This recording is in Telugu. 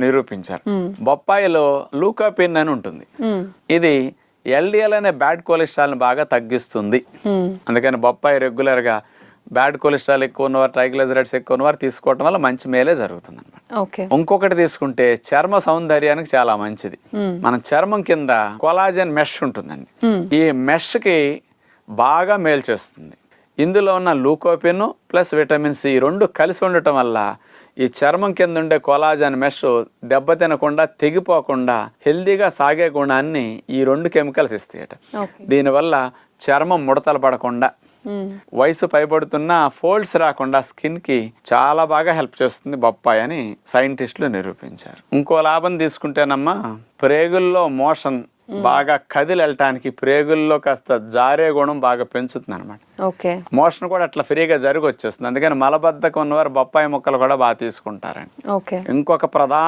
నిరూపించారు. బొప్పాయిలో లూకోపిన్ అని ఉంటుంది. ఇది ఎల్డిఎల్ అనే బ్యాడ్ కొలెస్ట్రాల్ని బాగా తగ్గిస్తుంది. అందుకని బొప్పాయి రెగ్యులర్గా బ్యాడ్ కొలెస్ట్రాల్ ఎక్కువ ఉన్నవారు, ట్రైగ్లిజరైడ్స్ ఎక్కువ ఉన్నవారు తీసుకోవడం వల్ల మంచి మేలే జరుగుతుంది అనమాట. ఇంకొకటి తీసుకుంటే చర్మ సౌందర్యానికి చాలా మంచిది. మన చర్మం కింద కొలాజన్ మెష్ ఉంటుందండి. ఈ మెష్కి బాగా మేలు చేస్తుంది. ఇందులో ఉన్న లూకోపిన్ ప్లస్ విటమిన్ సి రెండు కలిసి ఉండటం వల్ల ఈ చర్మం కింద ఉండే కొలాజన్ మెష్ దెబ్బతినకుండా, తెగిపోకుండా హెల్దీగా సాగే గుణాన్ని ఈ రెండు కెమికల్స్ ఇస్తాయట. దీనివల్ల చర్మం ముడతలు పడకుండా, వయసు పైబడుతున్న ఫోల్డ్స్ రాకుండా స్కిన్ కి చాలా బాగా హెల్ప్ చేస్తుంది బొప్పాయి అని సైంటిస్టులు నిరూపించారు. ఇంకో లాభం తీసుకుంటేనమ్మా, ప్రేగుల్లో మోషన్ బాగా కదిలి వెళ్ళటానికి ప్రేగుల్లో కాస్త జారే గుణం బాగా పెంచుతుంది అనమాట. మోషన్ కూడా అట్లా ఫ్రీగా జరిగి వచ్చేస్తుంది. అందుకని మలబద్ధకం ఉన్నవారు బొప్పాయి ముక్కలు కూడా బాగా తీసుకుంటారండి. ఇంకొక ప్రధాన